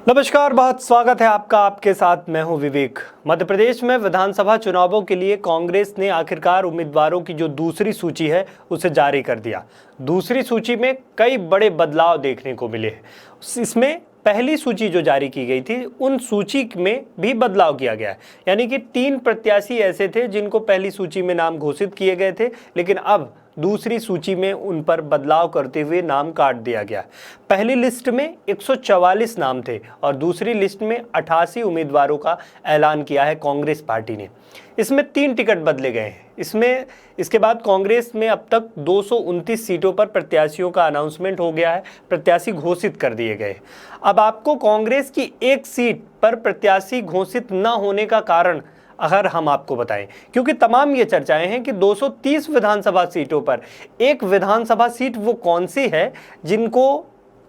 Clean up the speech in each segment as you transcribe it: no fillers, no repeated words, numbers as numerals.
नमस्कार, बहुत स्वागत है आपका। आपके साथ मैं हूं विवेक। मध्य प्रदेश में विधानसभा चुनावों के लिए कांग्रेस ने आखिरकार उम्मीदवारों की जो दूसरी सूची है उसे जारी कर दिया। दूसरी सूची में कई बड़े बदलाव देखने को मिले हैं। इसमें पहली सूची जो जारी की गई थी उन सूची में भी बदलाव किया गया है, यानी कि 3 प्रत्याशी ऐसे थे जिनको पहली सूची में नाम घोषित किए गए थे, लेकिन अब दूसरी सूची में उन पर बदलाव करते हुए नाम काट दिया गया। पहली लिस्ट में 144 नाम थे और दूसरी लिस्ट में 88 उम्मीदवारों का ऐलान किया है कांग्रेस पार्टी ने। इसमें 3 टिकट बदले गए हैं। इसके बाद कांग्रेस में अब तक 229 सीटों पर प्रत्याशियों का अनाउंसमेंट हो गया है, प्रत्याशी घोषित कर दिए गए। अब आपको कांग्रेस की एक सीट पर प्रत्याशी घोषित न होने का कारण अगर हम आपको बताएं, क्योंकि तमाम ये चर्चाएं हैं कि 230 विधानसभा सीटों पर एक विधानसभा सीट वो कौन सी है जिनको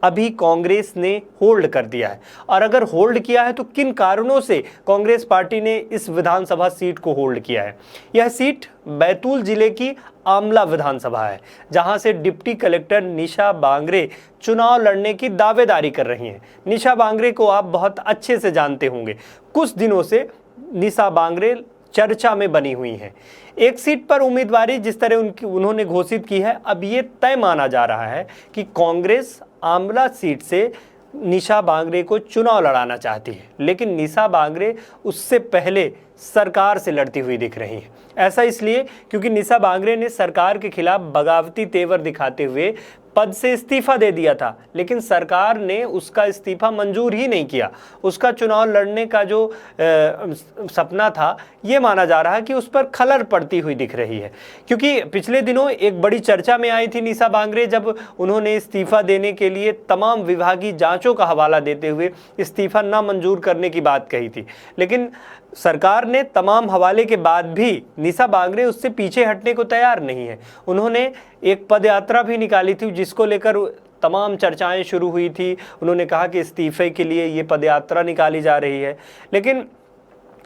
अभी कांग्रेस ने होल्ड कर दिया है, और अगर होल्ड किया है तो किन कारणों से कांग्रेस पार्टी ने इस विधानसभा सीट को होल्ड किया है। यह सीट बैतूल जिले की आमला विधानसभा है, जहां से डिप्टी कलेक्टर निशा बांगरे चुनाव लड़ने की दावेदारी कर रही हैं। निशा बांगरे को आप बहुत अच्छे से जानते होंगे। कुछ दिनों से निशा बांगरे चर्चा में बनी हुई हैं। एक सीट पर उम्मीदवारी जिस तरह उन्होंने घोषित की है, अब ये तय माना जा रहा है कि कांग्रेस आमला सीट से निशा बांगरे को चुनाव लड़ाना चाहती है, लेकिन निशा बांगरे उससे पहले सरकार से लड़ती हुई दिख रही हैं। ऐसा इसलिए क्योंकि निशा बांगरे ने सरकार के खिलाफ बगावती तेवर दिखाते हुए पद से इस्तीफा दे दिया था, लेकिन सरकार ने उसका इस्तीफा मंजूर ही नहीं किया। उसका चुनाव लड़ने का जो सपना था, ये माना जा रहा है कि उस पर खलल पड़ती हुई दिख रही है। क्योंकि पिछले दिनों एक बड़ी चर्चा में आई थी निशा बांगरे, जब उन्होंने इस्तीफा देने के लिए तमाम विभागीय जांचों का हवाला देते हुए इस्तीफा ना मंजूर करने की बात कही थी, लेकिन सरकार ने तमाम हवाले के बाद भी निशा बांगरे उससे पीछे हटने को तैयार नहीं है। उन्होंने एक पदयात्रा भी निकाली थी जिसको लेकर तमाम चर्चाएं शुरू हुई थी। उन्होंने कहा कि इस्तीफे के लिए ये पदयात्रा निकाली जा रही है, लेकिन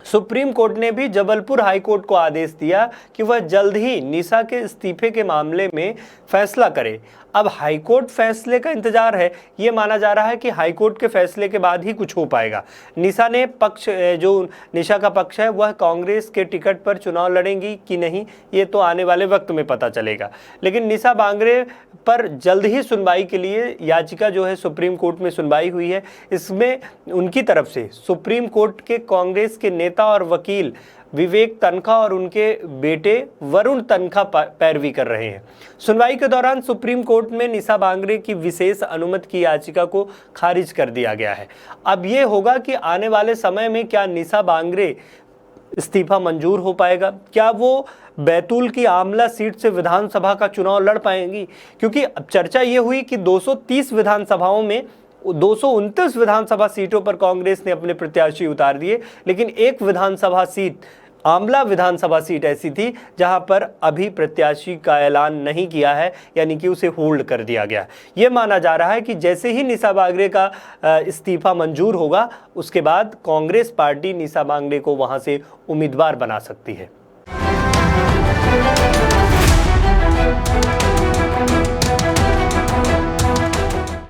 सुप्रीम कोर्ट ने भी जबलपुर हाई कोर्ट को आदेश दिया कि वह जल्द ही निशा के इस्तीफे के मामले में फैसला करे। अब हाई कोर्ट फैसले का इंतजार है। ये माना जा रहा है कि हाई कोर्ट के फैसले के बाद ही कुछ हो पाएगा। जो निशा का पक्ष है वह कांग्रेस के टिकट पर चुनाव लड़ेंगी कि नहीं, ये तो आने वाले वक्त में पता चलेगा। लेकिन निशा बांगरे पर जल्द ही सुनवाई के लिए याचिका जो है सुप्रीम कोर्ट में सुनवाई हुई है। इसमें उनकी तरफ से सुप्रीम कोर्ट के कांग्रेस के नेता और वकील विवेक तनखा और उनके बेटे वरुण तनखा पैरवी कर रहे हैं। सुनवाई के दौरान सुप्रीम कोर्ट में निशा बांगरे की विशेष अनुमति की याचिका को खारिज कर दिया गया है। अब ये होगा कि आने वाले समय में क्या निशा बांगरे इस्तीफा मंजूर हो पाएगा, क्या वो बैतूल की आमला सीट से विधानसभा का चुनाव लड़ पाएंगी। क्योंकि अब चर्चा ये हुई कि 230 विधानसभाओं में 229 विधानसभा सीटों पर कांग्रेस ने अपने प्रत्याशी उतार दिए, लेकिन एक विधानसभा सीट आमला विधानसभा सीट ऐसी थी जहां पर अभी प्रत्याशी का ऐलान नहीं किया है, यानी कि उसे होल्ड कर दिया गया। ये माना जा रहा है कि जैसे ही निशा बांगरे का इस्तीफा मंजूर होगा, उसके बाद कांग्रेस पार्टी निशा बांगरे को वहां से उम्मीदवार बना सकती है।